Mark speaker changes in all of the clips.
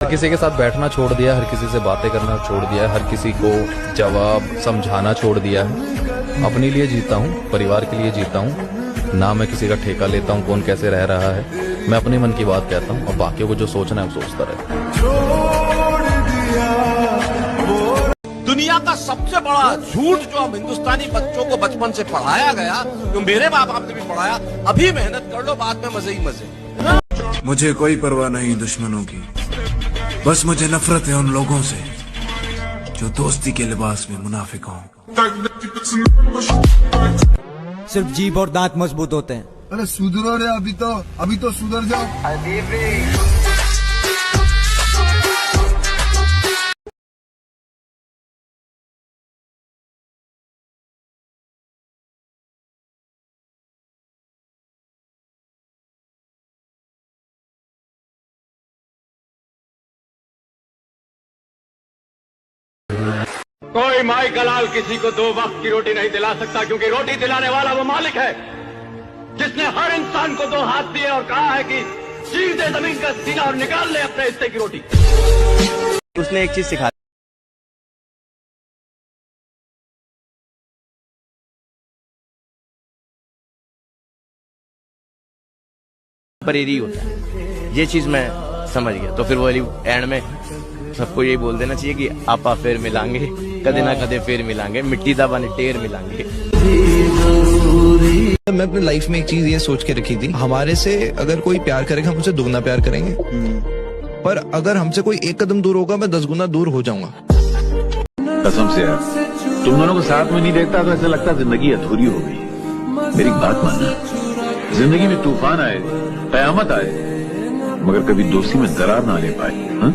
Speaker 1: हर किसी के साथ बैठना छोड़ दिया, हर किसी से बातें करना छोड़ दिया, हर किसी को जवाब समझाना छोड़ दिया है। अपने लिए जीता हूँ, परिवार के लिए जीता हूँ, ना मैं किसी का ठेका लेता हूँ कौन कैसे रह रहा है। मैं अपने मन की बात कहता हूँ और बाकियों को जो सोचना है वो सोचता रहे।
Speaker 2: दुनिया का सबसे बड़ा झूठ जो हम हिंदुस्तानी बच्चों को बचपन से पढ़ाया गया, जो मेरे बाप आपने भी पढ़ाया, अभी मेहनत कर लो, बाद में मजे ही मजे।
Speaker 3: मुझे कोई परवाह नहीं दुश्मनों की, बस मुझे नफरत है उन लोगों से जो दोस्ती के लिबास में मुनाफिक हों।
Speaker 4: सिर्फ जीभ और दांत मजबूत होते हैं।
Speaker 5: अरे सुधरो रे, अभी तो सुधर जाओ।
Speaker 6: कोई माई का लाल किसी को 2 वक्त की रोटी नहीं दिला सकता, क्योंकि रोटी दिलाने वाला वो मालिक है जिसने हर इंसान को 2 हाथ दिए और कहा है कि चीर दे जमीन का सीना और निकाल ले अपने हिस्से की रोटी।
Speaker 4: उसने एक चीज सिखा परेरी होता है, ये चीज मैं समझ गया। तो फिर वो एंड में सबको यही बोल देना चाहिए कि आपा फिर मिलांगे, कदे ना कदे फिर मिलांगे, मिट्टी दा बने टेर मिलांगे।
Speaker 7: मैं अपनी लाइफ में एक चीज ये सोच के रखी थी, हमारे से अगर कोई प्यार करेगा हम उसे दुगना प्यार करेंगे, पर अगर हमसे कोई 1 कदम दूर होगा मैं 10 गुना दूर हो जाऊंगा।
Speaker 8: कसम से यार, तुम दोनों को साथ में नहीं देखता तो ऐसा लगता जिंदगी अधूरी हो गई। मेरी बात मानना, जिंदगी में तूफान आए, कयामत आए, मगर कभी दोस्ती में दरार ना ले पाए। हाँ?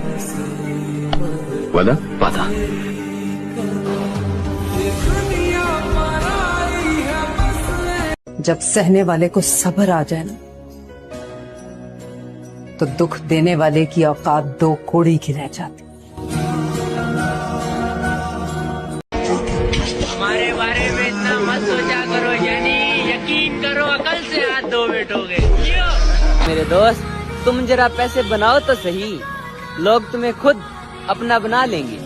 Speaker 8: वादा? वादा।
Speaker 9: जब सहने वाले को सब्र आ जाए ना, तो दुख देने वाले की औकात 2 कोड़ी की रह जाती।
Speaker 10: हमारे बारे में इतना मत सोचा करो, यानी यकीन करो अकल से हाथ धो बैठोगे।
Speaker 11: मेरे दोस्त, तुम जरा पैसे बनाओ तो सही, लोग तुम्हें खुद अपना बना लेंगे।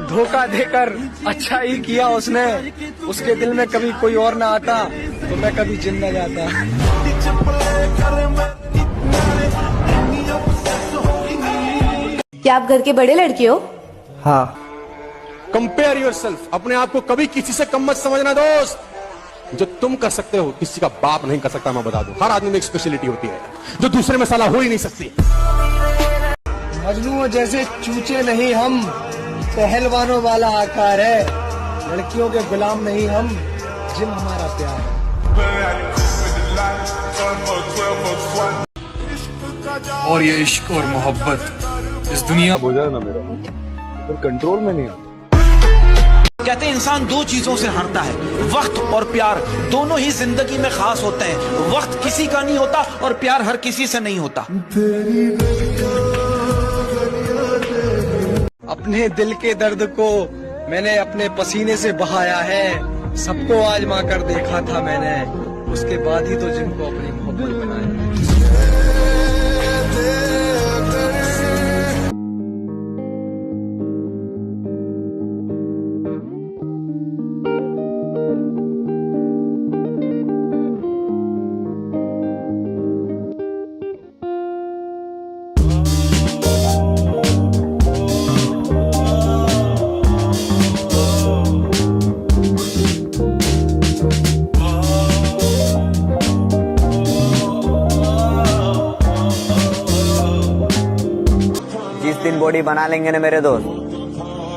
Speaker 4: धोखा देकर अच्छा ही किया उसने, उसके दिल में कभी कोई और ना आता तो मैं कभी जिन न जाता।
Speaker 12: क्या आप घर के बड़े लड़के हो?
Speaker 4: हाँ।
Speaker 2: कंपेयर योरसेल्फ, अपने आप को कभी किसी से कम मत समझना दोस्त। जो तुम कर सकते हो किसी का बाप नहीं कर सकता, मैं बता दूं। हर आदमी में एक स्पेशलिटी होती है जो दूसरे में साला हो ही नहीं सकती।
Speaker 4: मजनू जैसे चूचे नहीं हम, पहलवानों वाला आकार है, लड़कियों के गुलाम नहीं हम, जिम हमारा प्यार है।
Speaker 3: और ये इश्क और मोहब्बत इस दुनिया हो जाए ना मेरा, फिर कंट्रोल में नहीं आता।
Speaker 4: कहते हैं इंसान 2 चीजों से हारता है, वक्त और प्यार। दोनों ही जिंदगी में खास होते हैं। वक्त किसी का नहीं होता और प्यार हर किसी से नहीं होता। अपने दिल के दर्द को मैंने अपने पसीने से बहाया है, सबको आजमा कर देखा था मैंने, उसके बाद ही तो जिनको अपनी मोहब्बत बनाया।
Speaker 11: बॉडी बना लेंगे ना मेरे दोस्त,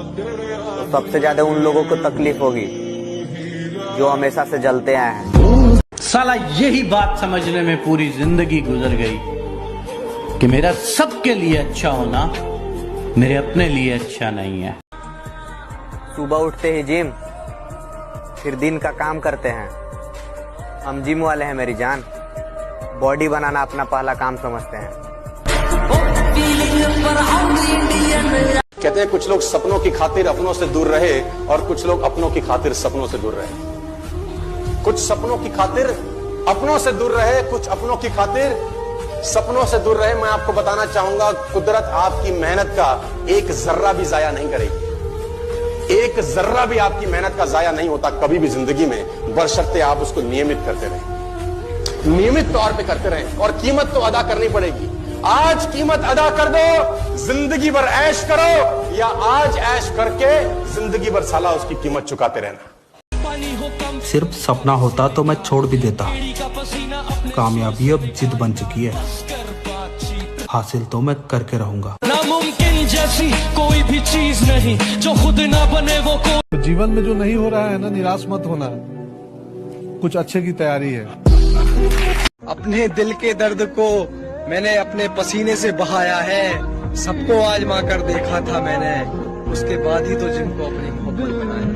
Speaker 11: तो सबसे ज्यादा उन लोगों को तकलीफ होगी जो हमेशा से जलते आए हैं।
Speaker 13: साला यही बात समझने में पूरी जिंदगी गुजर गई कि मेरा सबके लिए अच्छा होना मेरे अपने लिए अच्छा नहीं है।
Speaker 11: सुबह उठते ही जिम, फिर दिन का काम करते हैं। हम जिम वाले हैं मेरी जान, बॉडी बनाना अपना पहला काम समझते हैं।
Speaker 2: कहते हैं कुछ लोग सपनों की खातिर अपनों से दूर रहे और कुछ लोग अपनों की खातिर सपनों से दूर रहे। कुछ सपनों की खातिर अपनों से दूर रहे, कुछ अपनों की खातिर सपनों से दूर रहे। मैं आपको बताना चाहूंगा, कुदरत आपकी मेहनत का एक जर्रा भी जाया नहीं करेगी। एक जर्रा भी आपकी मेहनत का जाया नहीं होता कभी भी जिंदगी में, बशर्ते आप उसको नियमित करते रहें, नियमित तौर पे करते रहें। और कीमत तो अदा करनी पड़ेगी। आज कीमत अदा कर दो, जिंदगी भर ऐश करो, या आज ऐश करके जिंदगी भर साला उसकी कीमत चुकाते रहना।
Speaker 12: सिर्फ सपना होता तो मैं छोड़ भी देता। कामयाबी अब जिद बन चुकी है, हासिल तो मैं करके रहूंगा।
Speaker 14: नामुमकिन जैसी कोई भी चीज नहीं, जो खुद ना बने वो को।
Speaker 15: जीवन में जो नहीं हो रहा है ना, निराश मत होना, कुछ अच्छे की तैयारी है।
Speaker 16: अपने दिल के दर्द को मैंने अपने पसीने से बहाया है। सबको आजमा कर देखा था मैंने, उसके बाद ही तो जिनको अपनी मोहब्बत बनाया।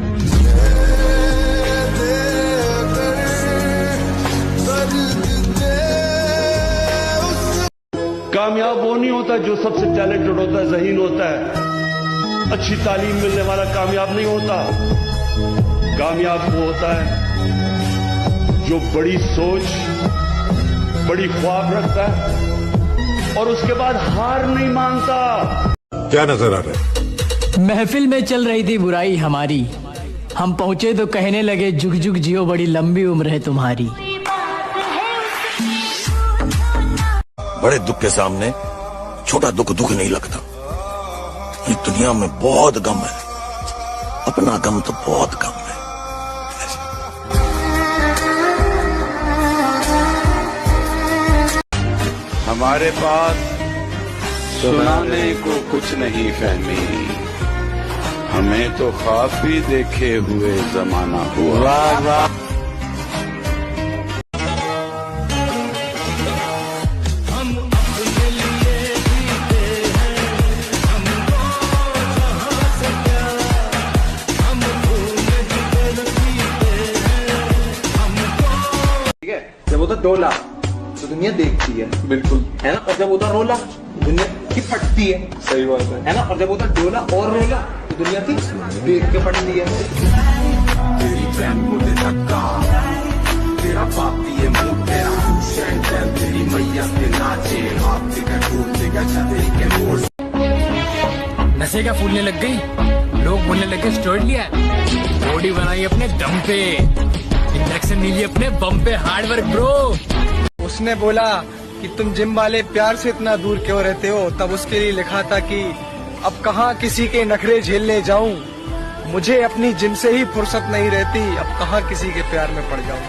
Speaker 6: कामयाब वो नहीं होता जो सबसे टैलेंटेड होता है, ज़हीन होता है। अच्छी तालीम मिलने वाला कामयाब नहीं होता। कामयाब वो होता है जो बड़ी सोच, बड़ी ख्वाब रखता है और उसके बाद हार नहीं मानता।
Speaker 17: क्या नजर आ रहा है?
Speaker 18: महफिल में चल रही थी बुराई हमारी, हम पहुंचे तो कहने लगे जुग जुग जियो, बड़ी लंबी उम्र है तुम्हारी।
Speaker 19: बड़े दुख के सामने छोटा दुख दुख नहीं लगता। ये दुनिया में बहुत गम है, अपना गम तो बहुत कम है।
Speaker 20: हमारे पास सुनाने को कुछ नहीं फहमी, हमें तो ख्वाब भी देखे हुए जमाना हुआ।
Speaker 16: जब होता डोला तो दुनिया देखती है, बिल्कुल है ना। और जब होता रोला दुनिया की फटती है, सही बात है ना। और जब होता डोला और रोला तो दुनिया की देख के फटती है। तेरी बहन मुझे धक्का, तेरा बाप ये मुंह तेरा शैंडल, तेरी मैया के नाचे आप टिकट टूट टिकट छतरी के मोड़।
Speaker 21: नशे क्या फूलने लग गई, लोग बोलने लगे स्टोरी लिया, बॉडी बनाई अपने दम पे, इंजेक्शन नहीं लिए अपने बम पे, हार्ड वर्क ब्रो।
Speaker 16: उसने बोला कि तुम जिम वाले प्यार से इतना दूर क्यों रहते हो, तब उसके लिए लिखा था कि अब कहाँ किसी के नखरे झेलने जाऊं, मुझे अपनी जिम से ही फुर्सत नहीं रहती, अब कहाँ किसी के प्यार में पड़ जाऊं।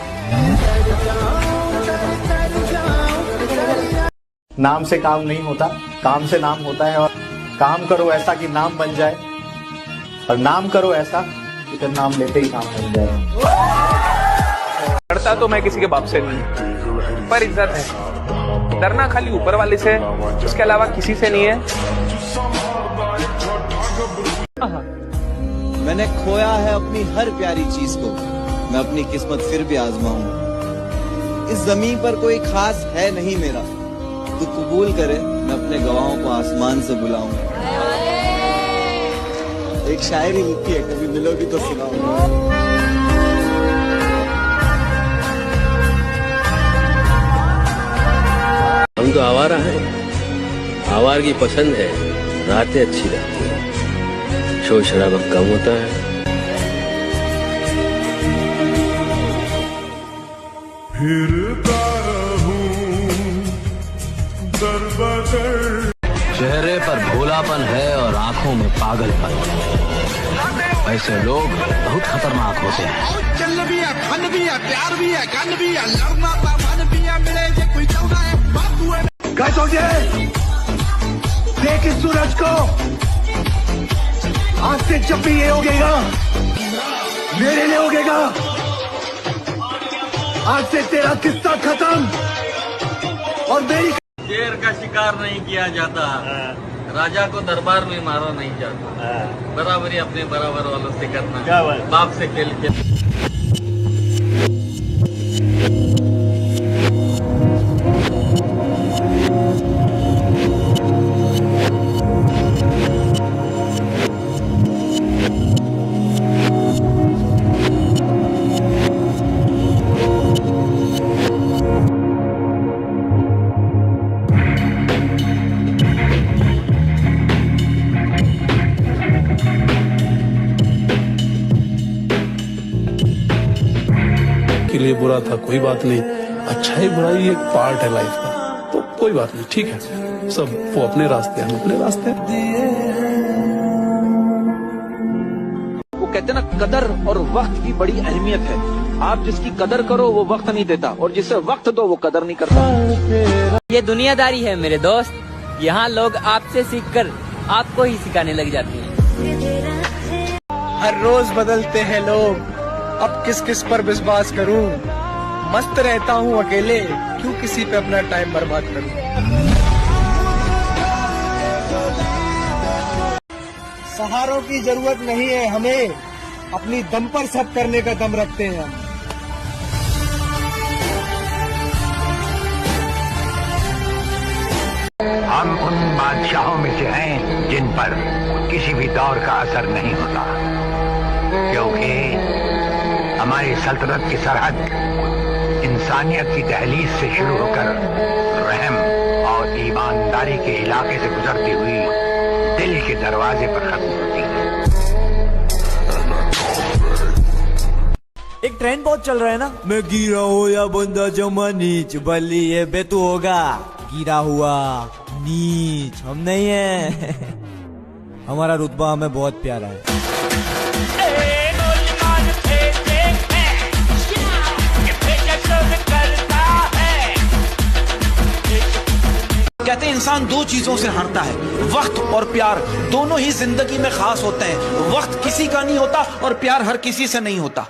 Speaker 22: नाम से काम नहीं होता, काम से नाम होता है। और काम करो ऐसा कि नाम बन जाए, और नाम करो ऐसा कि फिर नाम लेते ही नाम बन जाए।
Speaker 23: डरता तो मैं किसी के बाप से नहीं, पर इज्जत है। डरना खाली ऊपर वाले से, उसके अलावा किसी से नहीं है।
Speaker 24: मैंने खोया है अपनी हर प्यारी चीज को, मैं अपनी किस्मत फिर भी आजमाऊं। इस जमीन पर कोई खास है नहीं मेरा, तू कबूल करे मैं अपने गवाहों को आसमान से बुलाऊं। एक शायरी लिखी है, कभी मिलोगी तो सुनाऊंगा।
Speaker 25: हम तो आवारा हैं, आवारगी पसंद है, रातें अच्छी रहती हैं, शोर शराबा कम होता है।
Speaker 26: फिरता रहूं दर बदर।
Speaker 27: चेहरे पर भोलापन है और आंखों में पागलपन, ऐसे लोग बहुत खतरनाक होते हैं।
Speaker 14: चल भी है, फन भी है, प्यार भी है, गन भी है, लड़ना मन भी है, मिले जे कोई चाहता है बापू है।
Speaker 26: देख इस सूरज को, आज से जब भी ये होगेगा मेरे लिए होगेगा। आज से तेरा किस्सा खत्म और मेरी।
Speaker 28: शेर का शिकार नहीं किया जाता, राजा को दरबार में मारा नहीं जाता, बराबरी अपने बराबर वालों से करना, बाप से खेल के।
Speaker 15: लिए बुरा था, कोई बात नहीं। अच्छाई बुराई एक पार्ट है लाइफ का, तो कोई बात नहीं, ठीक है। सब वो अपने रास्ते, हम अपने रास्ते।
Speaker 16: वो कहते हैं ना, कदर और वक्त की बड़ी अहमियत है। आप जिसकी कदर करो वो वक्त नहीं देता, और जिसे वक्त दो वो कदर नहीं करता।
Speaker 18: ये दुनियादारी है मेरे दोस्त, यहाँ लोग आपसे सीखकर आपको ही सिखाने लग जाते हैं।
Speaker 1: हर रोज बदलते हैं लोग, अब किस किस पर विश्वास करूं। मस्त रहता हूं अकेले, क्यों किसी पे अपना टाइम बर्बाद करूं। सहारों की जरूरत नहीं है हमें, अपनी दम पर सब करने का दम रखते हैं हम।
Speaker 27: हम उन बादशाहों में से हैं जिन पर किसी भी दौर का असर नहीं होता, क्योंकि हमारी सल्तनत की सरहद इंसानियत की दहलीज से शुरू होकर रहम और ईमानदारी के इलाके से गुजरती हुई दिल के दरवाजे पर खत्म होती है।
Speaker 3: एक ट्रेंड बहुत चल रहा है ना, मैं गिरा हो या बंदा जमा नीच, बल्ली ये बेतु होगा गिरा हुआ नीच। हम नहीं है हमारा रुतबा हमें बहुत प्यारा है।
Speaker 16: कहते हैं इंसान दो चीजों से हारता है, वक्त और प्यार। दोनों ही जिंदगी में खास होते हैं। वक्त किसी का नहीं होता और प्यार हर किसी से नहीं होता।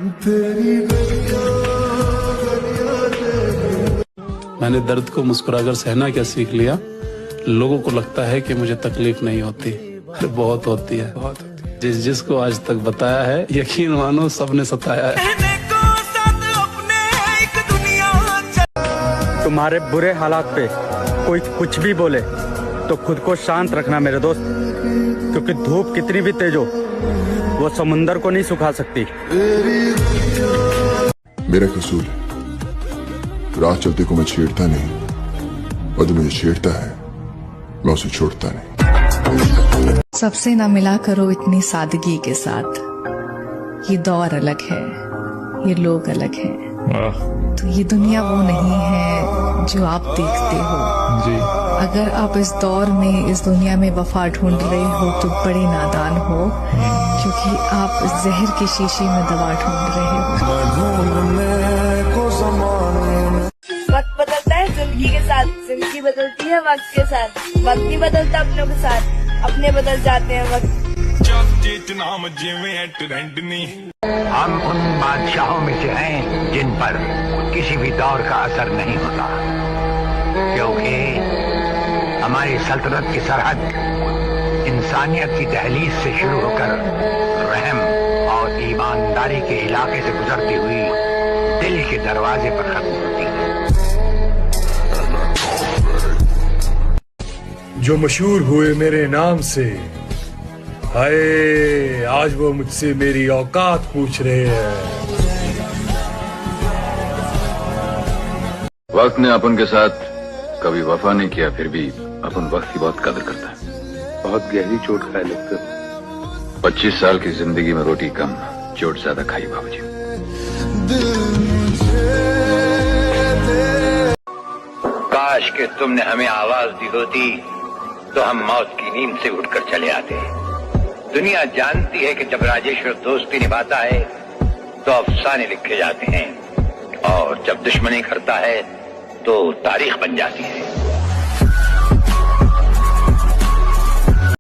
Speaker 15: मैंने दर्द को मुस्कुराकर सहना क्या सीख लिया। लोगों को लगता है कि मुझे तकलीफ नहीं होती, अरे बहुत होती है, बहुत होती है। जिसको आज तक बताया है, यकीन मानो सबने सताया है।
Speaker 4: तुम्हारे बुरे हालात पे कोई कुछ भी बोले तो खुद को शांत रखना मेरे दोस्त, क्योंकि धूप कितनी भी तेज हो वो समुंदर को नहीं सुखा सकती।
Speaker 5: मेरा कसूर है, रात चलते को मैं छेड़ता नहीं, और जो मुझे छेड़ता है मैं उसे छोड़ता नहीं।
Speaker 7: सबसे ना मिला करो इतनी सादगी के साथ, ये दौर अलग है, ये लोग अलग हैं, तो ये दुनिया वो नहीं है जो आप देखते हो जी। अगर आप इस दौर में, इस दुनिया में वफा ढूंढ रहे हो तो बड़े नादान हो, क्योंकि आप जहर के शीशे में दवा ढूंढ रहे हो।
Speaker 8: वक्त बदलता है जिंदगी के साथ, जिंदगी बदलती है वक्त के साथ, वक्त नहीं बदलता अपनों के साथ, अपने बदल जाते हैं वक्त।
Speaker 27: हम उन बादशाहों में से हैं जिन पर किसी भी दौर का असर नहीं होता, क्योंकि हमारी सल्तनत की सरहद इंसानियत की दहलीज से शुरू होकर रहम और ईमानदारी के इलाके से गुजरती हुई दिल के दरवाजे पर खत्म होती है।
Speaker 26: जो मशहूर हुए मेरे नाम से, हाय आज वो मुझसे मेरी औकात पूछ रहे हैं।
Speaker 9: वक्त ने अपन के साथ कभी वफा नहीं किया, फिर भी अपन वक्त की बहुत कदर करता है। बहुत गहरी चोट खाए लगता है। 25 साल की जिंदगी में रोटी कम, चोट ज्यादा खाई बाबूजी।
Speaker 27: काश कि तुमने हमें आवाज दी होती तो हम मौत की नींद से उठकर चले आते। दुनिया जानती है कि जब राजेश्वर दोस्ती निभाता है तो अफसाने लिखे जाते हैं, और जब दुश्मनी करता है तो तारीख बन जाती है।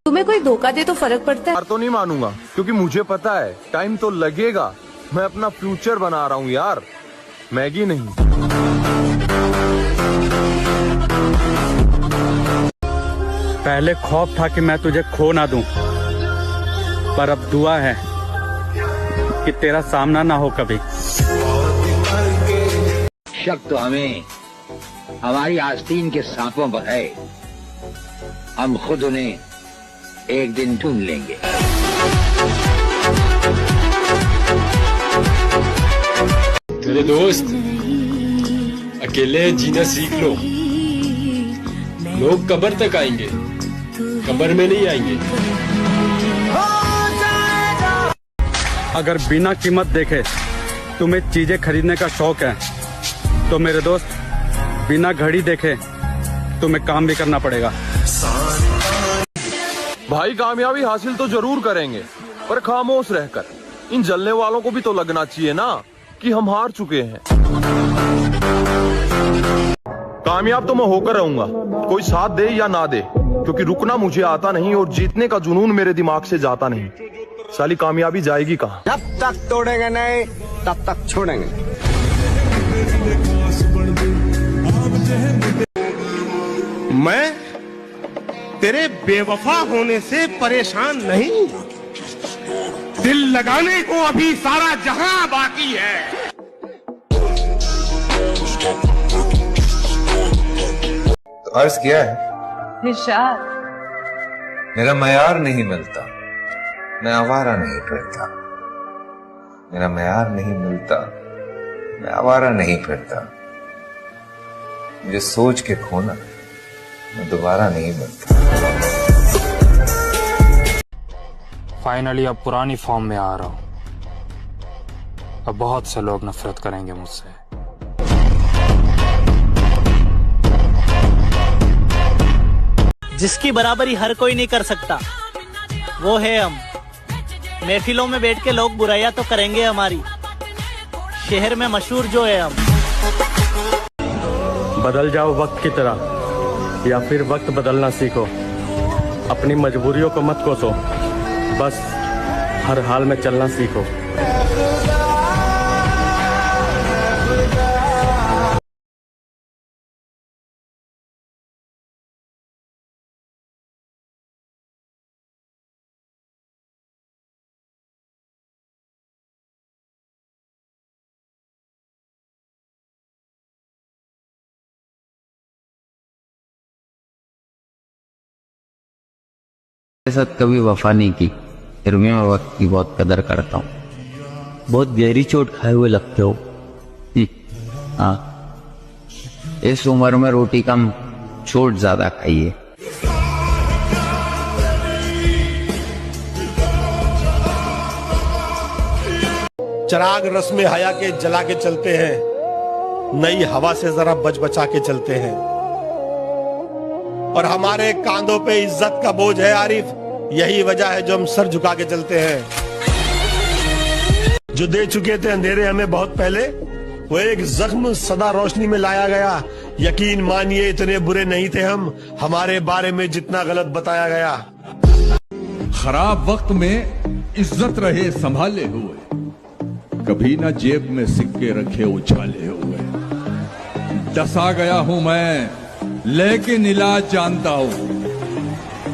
Speaker 8: तुम्हें कोई धोखा दे तो फर्क पड़ता है?
Speaker 16: हार तो नहीं मानूंगा, क्योंकि मुझे पता है टाइम तो लगेगा। मैं अपना फ्यूचर बना रहा हूँ यार, मैगी नहीं।
Speaker 4: पहले खौफ था कि मैं तुझे खो ना दूं, पर अब दुआ है कि तेरा सामना ना हो कभी।
Speaker 27: शक तो हमें हमारी आस्तीन के सांपों पर है, हम खुद उन्हें एक दिन ढूंढ लेंगे।
Speaker 10: मेरे दोस्त, अकेले जीना सीख लो। लोग कब्र तक आएंगे, कब्र में नहीं आएंगे।
Speaker 4: अगर बिना कीमत देखे तुम्हें चीजें खरीदने का शौक है तो मेरे दोस्त, बिना घड़ी देखे तुम्हें काम भी करना पड़ेगा।
Speaker 2: भाई कामयाबी हासिल तो जरूर करेंगे, पर खामोश रहकर। इन जलने वालों को भी तो लगना चाहिए ना कि हम हार चुके हैं। कामयाब तो मैं होकर रहूंगा, कोई साथ दे या ना दे, क्योंकि रुकना मुझे आता नहीं और जीतने का जुनून मेरे दिमाग से जाता नहीं। साली कामयाबी जाएगी कहाँ?
Speaker 6: जब तक तोड़ेंगे नहीं तब तक छोड़ेंगे।
Speaker 26: मैं तेरे बेवफा होने से परेशान नहीं, दिल लगाने को अभी सारा जहां बाकी है।
Speaker 11: तो अर्ज किया है
Speaker 8: निशाद,
Speaker 11: मेरा मयार नहीं मिलता, मैं आवारा नहीं फिरता। मेरा मयार नहीं मिलता, मैं आवारा नहीं फिरता। मुझे सोच के खोना, मैं दोबारा नहीं मिलता।
Speaker 12: फाइनली अब पुरानी फॉर्म में आ रहा हूं। अब बहुत से लोग नफरत करेंगे मुझसे।
Speaker 18: जिसकी बराबरी हर कोई नहीं कर सकता, वो है हम। महफिलों में बैठ के लोग बुराइयां तो करेंगे हमारी, शहर में मशहूर जो है हम।
Speaker 4: बदल जाओ वक्त की तरह या फिर वक्त बदलना सीखो। अपनी मजबूरियों को मत कोसो, बस हर हाल में चलना सीखो।
Speaker 13: मेरे साथ कभी वफा नहीं की, फिर भी मैं वक्त की बहुत कदर करता हूँ। बहुत गहरी चोट खाए हुए लगते हो। हाँ, इस उम्र में रोटी कम, चोट ज्यादा खाइए।
Speaker 26: चिराग रस्म हया के जला के चलते हैं, नई हवा से जरा बच बचा के चलते हैं। और हमारे कांधों पे इज्जत का बोझ है आरिफ, यही वजह है जो हम सर झुका के चलते हैं। जो दे चुके थे अंधेरे हमें बहुत पहले, वो एक जख्म सदा रोशनी में लाया गया। यकीन मानिए इतने बुरे नहीं थे हम, हमारे बारे में जितना गलत बताया गया।
Speaker 17: खराब वक्त में इज्जत रहे संभाले हुए, कभी ना जेब में सिक्के रखे उछाले हुए। डसा गया हूं मैं लेकिन इलाज जानता हूं,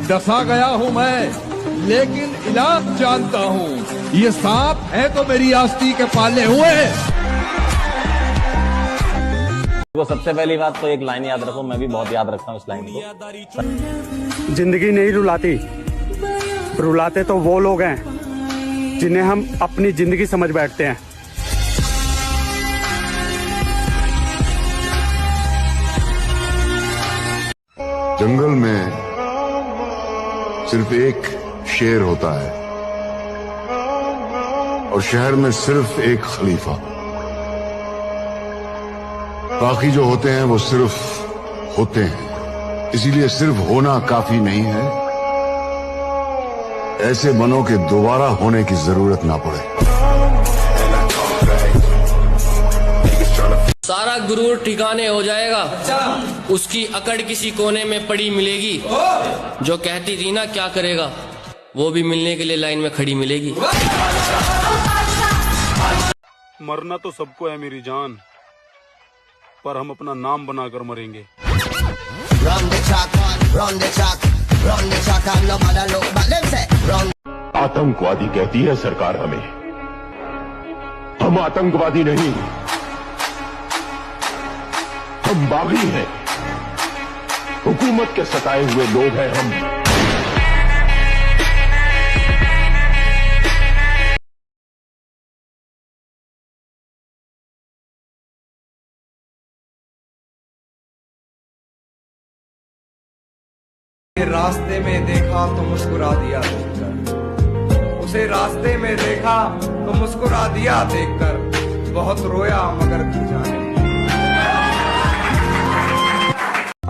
Speaker 17: डसा गया हूं मैं लेकिन इलाज जानता हूं। ये सांप है तो मेरी आस्ती के पाले हुए।
Speaker 22: वो सबसे पहली बात तो एक लाइन याद रखो, मैं भी बहुत याद रखता हूँ इस लाइन को।
Speaker 4: जिंदगी नहीं रुलाती, रुलाते तो वो लोग हैं जिन्हें हम अपनी जिंदगी समझ बैठते हैं।
Speaker 5: जंगल में सिर्फ एक शेर होता है और शहर में सिर्फ एक खलीफा। बाकी जो होते हैं वो सिर्फ होते हैं, इसीलिए सिर्फ होना काफी नहीं है, ऐसे बनों के दोबारा होने की जरूरत ना पड़े।
Speaker 25: सारा गुरूर ठिकाने हो जाएगा, उसकी अकड़ किसी कोने में पड़ी मिलेगी। जो कहती थी ना क्या करेगा, वो भी मिलने के लिए लाइन में खड़ी मिलेगी।
Speaker 15: मरना तो सबको है मेरी जान, पर हम अपना नाम बनाकर मरेंगे।
Speaker 27: आतंकवादी कहती है सरकार हमें, हम आतंकवादी नहीं, हम बागी हैं, हुकूमत के सताए हुए लोग हैं हम।
Speaker 1: रास्ते में देखा तो मुस्कुरा दिया देखकर, उसे रास्ते में देखा तो मुस्कुरा दिया देखकर।
Speaker 16: बहुत रोया मगर तू जाने।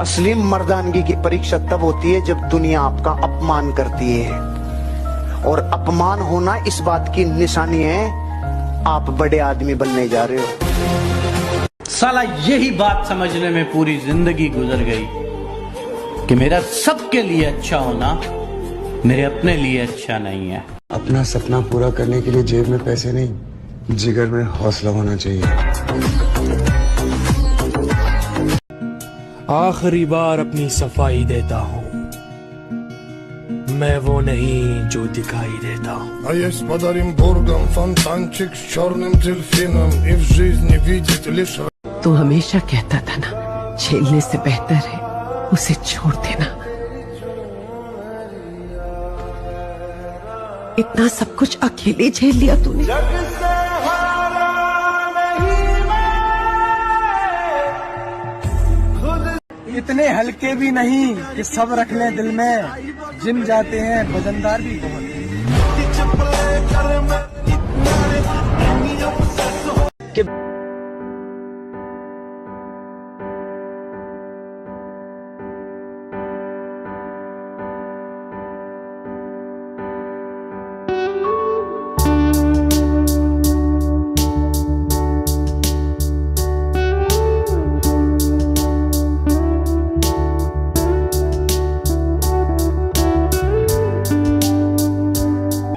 Speaker 6: असली मर्दानगी की परीक्षा तब होती है जब दुनिया आपका अपमान करती है, और अपमान होना इस बात की निशानी है आप बड़े आदमी बनने जा रहे हो।
Speaker 18: साला यही बात समझने में पूरी जिंदगी गुजर गई कि मेरा सबके लिए अच्छा होना मेरे अपने लिए अच्छा नहीं है।
Speaker 3: अपना सपना पूरा करने के लिए जेब में पैसे नहीं, जिगर में हौसला होना चाहिए।
Speaker 14: आखिरी बार अपनी सफाई देता हूँ, मैं वो नहीं जो दिखाई देता हूँ।
Speaker 19: А есть подарим бургам фонтанчик с черным дельфином и в жизни видеть лишь...
Speaker 20: तू हमेशा कहता था ना, झेलने से बेहतर है उसे छोड़ देना। इतना सब कुछ अकेले झेल लिया तूने।
Speaker 1: इतने हल्के भी नहीं कि सब रख लें दिल में, जिम जाते हैं वजनदार भी बहुत हैं।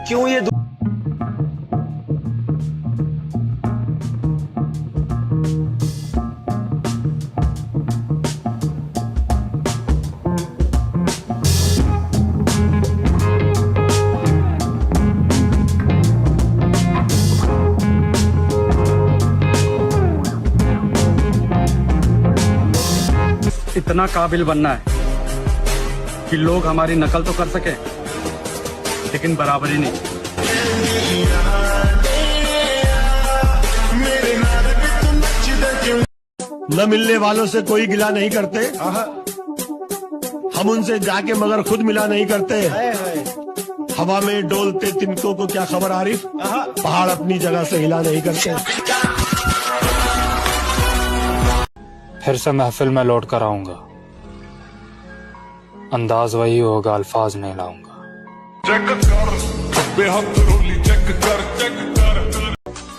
Speaker 6: क्यों ये
Speaker 4: इतना काबिल बनना है कि लोग हमारी नकल तो कर सके लेकिन बराबरी नहीं।
Speaker 26: न मिलने वालों से कोई गिला नहीं करते, हम उनसे जाके मगर खुद मिला नहीं करते। हवा में डोलते तिनकों को क्या खबर आरिफ, पहाड़ अपनी जगह से हिला नहीं करते।
Speaker 12: फिर से महफिल में लौट कर आऊंगा, अंदाज वही होगा, अल्फाज नहीं लाऊंगा।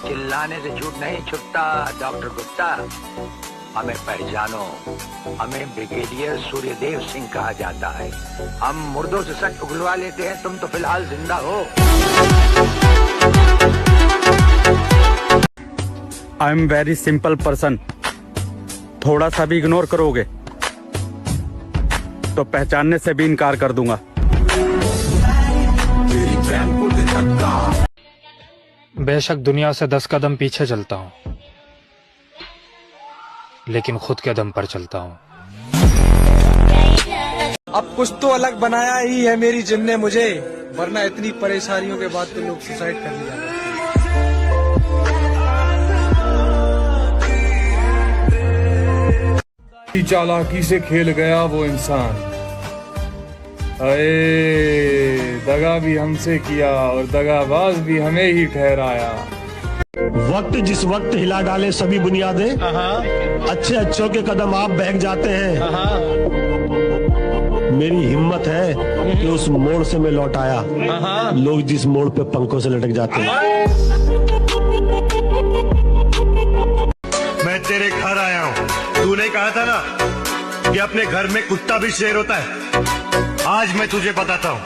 Speaker 27: चिल्लाने से झूठ नहीं छुपता डॉक्टर गुप्ता, हमें पहचानो, हमें ब्रिगेडियर सूर्यदेव सिंह कहा जाता है। हम मुर्दों से सच उगलवा लेते हैं, तुम तो फिलहाल जिंदा हो।
Speaker 4: I am very simple person, थोड़ा सा भी इग्नोर करोगे तो पहचानने से भी इनकार कर दूंगा।
Speaker 12: बेशक दुनिया से 10 कदम पीछे चलता हूं, लेकिन खुद के दम पर चलता हूं।
Speaker 1: अब कुछ तो अलग बनाया ही है मेरी जिन ने मुझे, वरना इतनी परेशानियों के बाद तो लोग सुसाइड कर लिया।
Speaker 21: चालाकी से खेल गया वो इंसान, अरे दगा भी हमसे किया और दगाबाज भी हमें ही ठहराया।
Speaker 26: वक्त जिस वक्त हिला डाले सभी बुनियादें, अच्छे अच्छों के कदम आप बहक जाते हैं। मेरी हिम्मत है कि उस मोड़ से मैं लौट आया, लोग जिस मोड़ पे पंखों से लटक जाते हैं।
Speaker 27: मैं तेरे घर आया हूँ, तूने कहा था ना कि अपने घर में कुत्ता भी शेर होता है। आज मैं तुझे बताता हूँ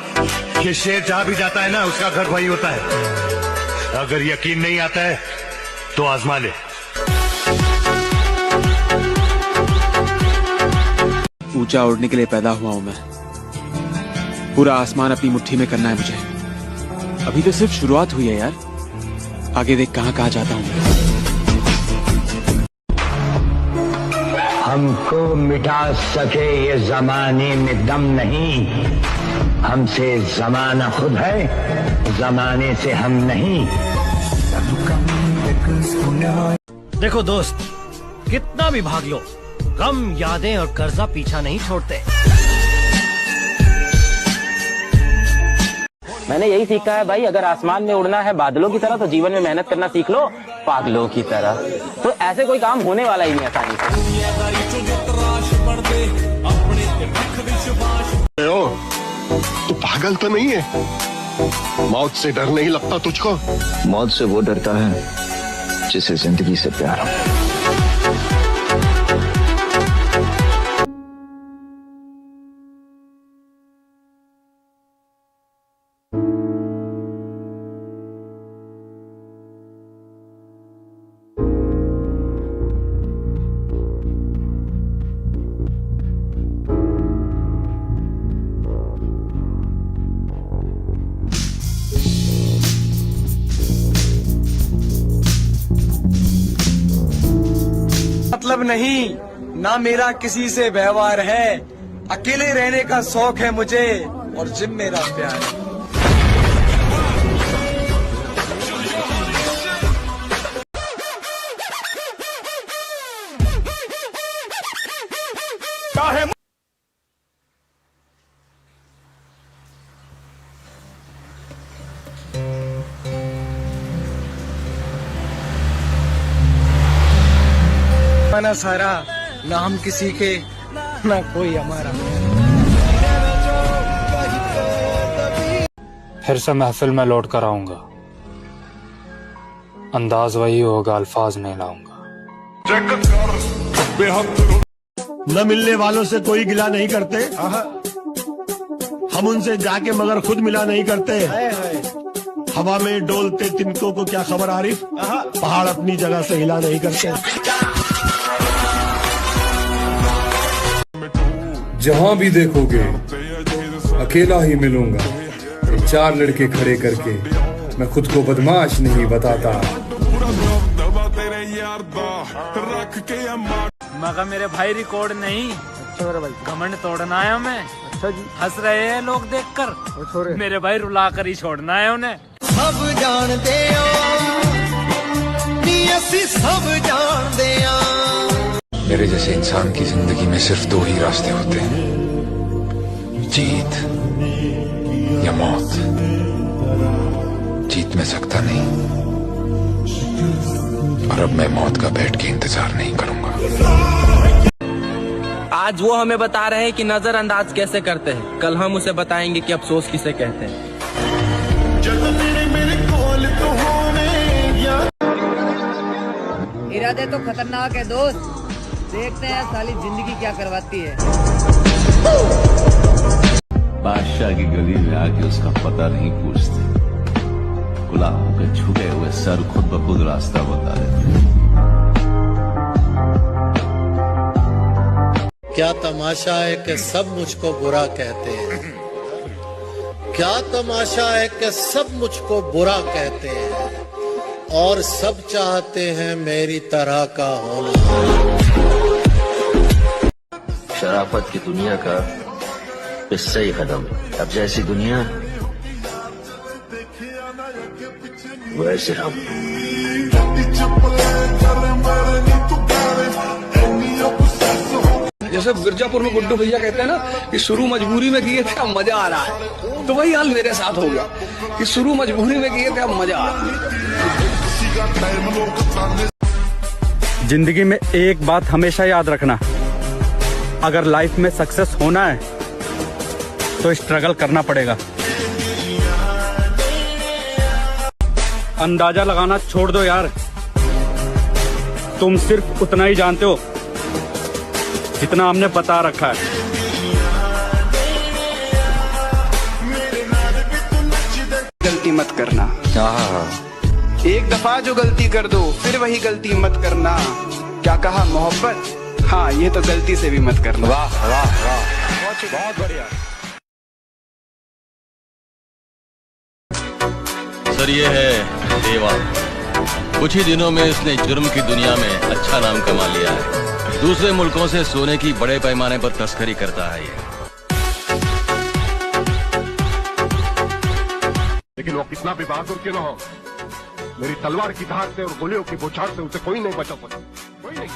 Speaker 27: कि शेर जहाँ भी जाता है ना, उसका घर वही होता है। अगर यकीन नहीं आता है तो आजमा ले।
Speaker 23: ऊंचा उड़ने के लिए पैदा हुआ हूं मैं, पूरा आसमान अपनी मुट्ठी में करना है मुझे। अभी तो सिर्फ शुरुआत हुई है यार, आगे देख कहां कहां जाता हूं मैं।
Speaker 27: हमको मिटा सके ये जमाने में दम नहीं, हमसे जमाना खुद है, जमाने से हम नहीं।
Speaker 18: देखो दोस्त, कितना भी भाग लो, गम, यादें और कर्जा पीछा नहीं छोड़ते।
Speaker 2: मैंने यही सीखा है भाई, अगर आसमान में उड़ना है बादलों की तरह तो जीवन में मेहनत करना सीख लो पागलों की तरह। तो ऐसे कोई काम होने वाला ही नहीं आसानी से।
Speaker 7: तू पागल तो नहीं है? मौत से डर नहीं लगता तुझको?
Speaker 8: मौत से वो डरता है जिसे जिंदगी से प्यार हो।
Speaker 1: मतलब नहीं ना मेरा किसी से व्यवहार है, अकेले रहने का शौक है मुझे और जिम मेरा प्यार है। ना सारा ना हम किसी के ना कोई हमारा।
Speaker 12: फिर से महफिल में लौट कर आऊंगा, अंदाज वही होगा, अल्फाज नहीं लाऊंगा।
Speaker 26: न मिलने वालों से कोई गिला नहीं करते, हम उनसे जाके मगर खुद मिला नहीं करते। हवा में डोलते तिनकों को क्या खबर आरिफ, पहाड़ अपनी जगह से हिला नहीं करते।
Speaker 21: जहां भी देखोगे अकेला ही मिलूंगा, 4 लड़के खड़े करके मैं खुद को बदमाश नहीं बताता।
Speaker 14: मगर मेरे भाई रिकॉर्ड नहीं, घमंड तोड़ना है हमें। अच्छा जी, हंस रहे हैं लोग देखकर, मेरे भाई रुला कर ही छोड़ना है उन्हें।
Speaker 9: सब जानते सब जानते।
Speaker 27: मेरे जैसे इंसान की जिंदगी में सिर्फ 2 ही रास्ते होते हैं, जीत या मौत। जीत में सकता नहीं, और अब मैं मौत का बैठ के इंतजार नहीं करूंगा।
Speaker 2: आज वो हमें बता रहे हैं कि नजरअंदाज कैसे करते हैं, कल हम उसे बताएंगे कि अफसोस किसे कहते हैं।
Speaker 10: इरादे तो खतरनाक है दोस्त, देखते हैं साली जिंदगी क्या करवाती है।
Speaker 11: बादशाह की गली में आके उसका पता नहीं पूछते, गुलामों के झुके हुए सर खुद ब खुद रास्ता बता देते।
Speaker 9: क्या तमाशा है कि सब मुझको बुरा कहते हैं, क्या तमाशा है कि सब मुझको बुरा कहते हैं, और सब चाहते हैं मेरी तरह का होना।
Speaker 11: शराफत की दुनिया का हिस्सा ही खत्म। अब जैसी दुनिया वैसे हम।
Speaker 16: जैसे मिर्जापुर में गुड्डू भैया कहते हैं ना कि शुरू मजबूरी में किए थे अब मजा आ रहा है, तो वही हाल मेरे साथ हो गया कि शुरू मजबूरी में किए थे अब मजा आ रहा है।
Speaker 4: जिंदगी में एक बात हमेशा याद रखना, अगर लाइफ में सक्सेस होना है तो स्ट्रगल करना पड़ेगा। अंदाजा लगाना छोड़ दो यार, तुम सिर्फ उतना ही जानते हो जितना हमने बता रखा है।
Speaker 24: गलती मत करना, एक दफा जो गलती कर दो फिर वही गलती मत करना। क्या कहा मोहब्बत, हाँ ये तो गलती से भी मत करना।
Speaker 27: वाह वाह वाह, बहुत बढ़िया।
Speaker 28: सर ये है देवा, कुछ ही दिनों में इसने जुर्म की दुनिया में अच्छा नाम कमा लिया है। दूसरे मुल्कों से सोने की बड़े पैमाने पर तस्करी करता है ये।
Speaker 7: लेकिन वो कितना भी बहादुर क्यों न हो, मेरी तलवार की धार से और गोलियों की बौछार से उसे कोई नहीं बचा सकता, कोई नहीं।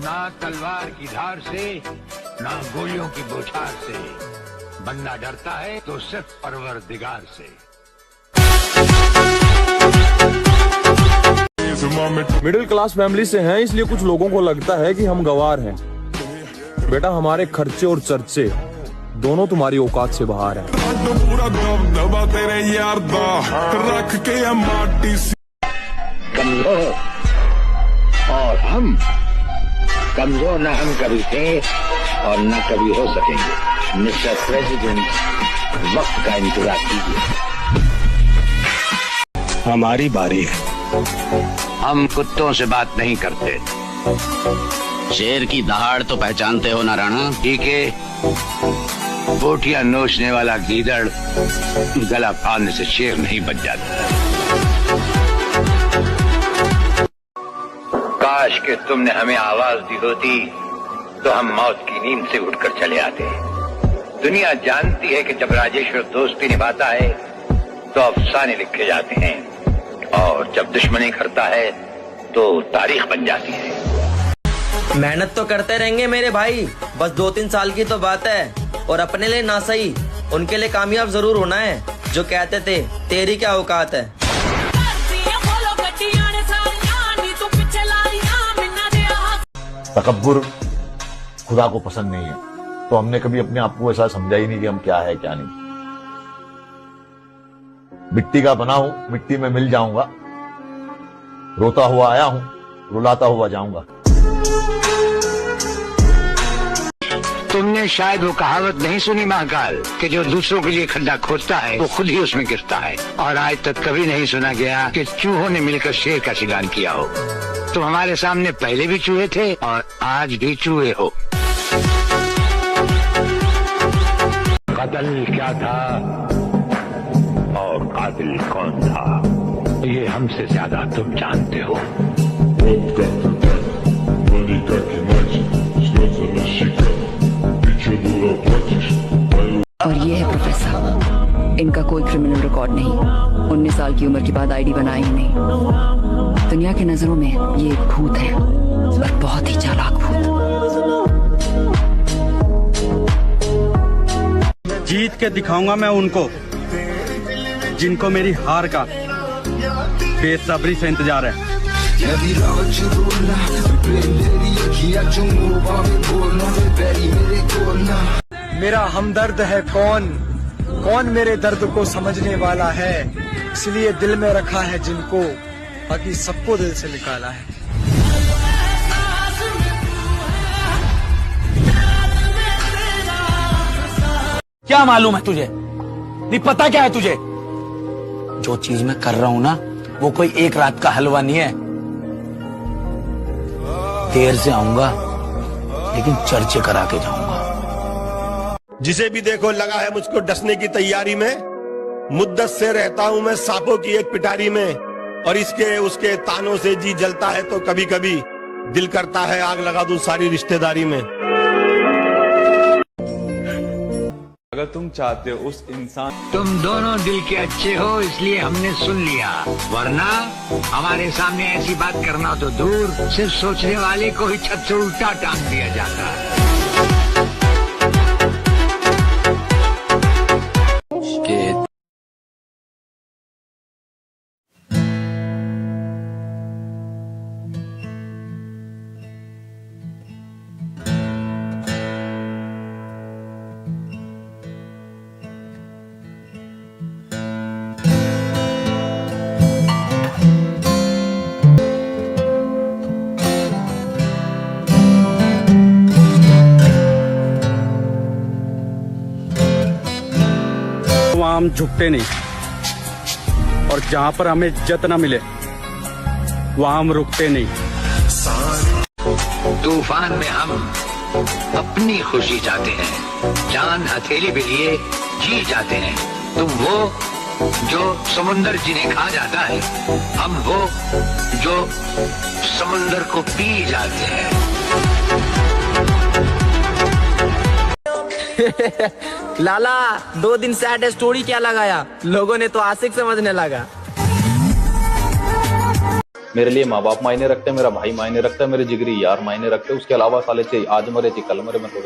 Speaker 27: ना तलवार की धार से ना गोलियों की बौछार से, बंदा डरता है तो सिर्फ परवरदिगार से।
Speaker 3: मिडिल क्लास फैमिली से हैं, इसलिए कुछ लोगों को लगता है कि हम गंवार हैं। बेटा, हमारे खर्चे और चर्चे दोनों तुम्हारी औकात से बाहर हैं।
Speaker 27: कमजोर और हम कमजोर न हम कभी थे और न कभी हो सकेंगे। मिस्टर प्रेसिडेंट, वक्त का इंतजार कीजिए, हमारी बारी है। हम कुत्तों से बात नहीं करते। शेर की दहाड़ तो पहचानते हो ना राणा? ठीक है, बोटियां नोचने वाला गीदड़ गला फाड़ने से शेर नहीं बच जाता। काश कि तुमने हमें आवाज दी होती तो हम मौत की नींद से उठकर चले आते। दुनिया जानती है कि जब राजेश्वर दोस्ती निभाता है तो अफसाने लिखे जाते हैं, और जब दुश्मनी करता है तो तारीख बन जाती है।
Speaker 5: मेहनत तो करते रहेंगे मेरे भाई, बस 2-3 साल की तो बात है। और अपने लिए ना सही, उनके लिए कामयाब जरूर होना है, जो कहते थे तेरी क्या औकात है।
Speaker 13: तकब्बुर खुदा को पसंद नहीं है, तो हमने कभी अपने आप को ऐसा समझा ही नहीं कि हम क्या है क्या नहीं। मिट्टी का बना हूं, मिट्टी में मिल जाऊंगा, रोता हुआ आया हूं, रुलाता हुआ जाऊंगा।
Speaker 27: तुमने शायद वो कहावत नहीं सुनी महाकाल, कि जो दूसरों के लिए खड्डा खोदता है वो खुद ही उसमें गिरता है। और आज तक कभी नहीं सुना गया कि चूहों ने मिलकर शेर का शिकार किया हो। तुम हमारे सामने पहले भी चूहे थे और आज भी चूहे हो। कत्ल क्या था और कातिल कौन था, ये हमसे ज्यादा तुम जानते हो।
Speaker 15: और ये है प्रोफेसर, इनका कोई क्रिमिनल रिकॉर्ड नहीं, 19 साल की उम्र के बाद आईडी बनाई ही नहीं। दुनिया की नजरों में ये एक भूत है, और बहुत ही चालाक भूत।
Speaker 4: जीत के दिखाऊंगा मैं उनको, जिनको मेरी हार का बेसब्री से इंतजार है।
Speaker 1: मेरा हमदर्द है कौन, कौन मेरे दर्द को समझने वाला है, इसलिए दिल में रखा है जिनको, बाकी सबको दिल से निकाला है।
Speaker 14: क्या मालूम है तुझे? नहीं पता क्या है तुझे? जो चीज मैं कर रहा हूं ना, वो कोई एक रात का हलवा नहीं है। देर से आऊंगा, लेकिन चर्चे करा के जाऊंगा।
Speaker 26: जिसे भी देखो लगा है मुझको डसने की तैयारी में। मुद्दत से रहता हूं मैं सांपों की एक पिटारी में, और इसके उसके तानों से जी जलता है तो कभी कभी दिल करता है आग लगा दूं सारी रिश्तेदारी में।
Speaker 23: अगर तुम चाहते हो उस इंसान,
Speaker 27: तुम दोनों दिल के अच्छे हो इसलिए हमने सुन लिया, वरना हमारे सामने ऐसी बात करना तो दूर, सिर्फ सोचने वाले को ही छत से उल्टा टांग दिया जाता है।
Speaker 4: वहाँ हम झुकते नहीं, और जहाँ पर हमें इज्जत ना मिले वहाँ हम रुकते नहीं।
Speaker 27: तूफान में हम अपनी खुशी चाहते हैं, जान हथेली पे लिए जी जाते हैं। तुम वो जो समुंदर जिन्हें खा जाता है, हम वो जो समुंदर को पी जाते हैं।
Speaker 5: लाला 2 दिन सैड स्टोरी क्या लगाया, लोगों ने तो आशिक समझने लगा।
Speaker 17: मेरे लिए माँ बाप मायने रखते हैं, मेरा भाई मायने रखता है, मेरे जिगरी यार मायने रखते हैं, उसके अलावा साले से आज मरे थी कल मरे मैं तो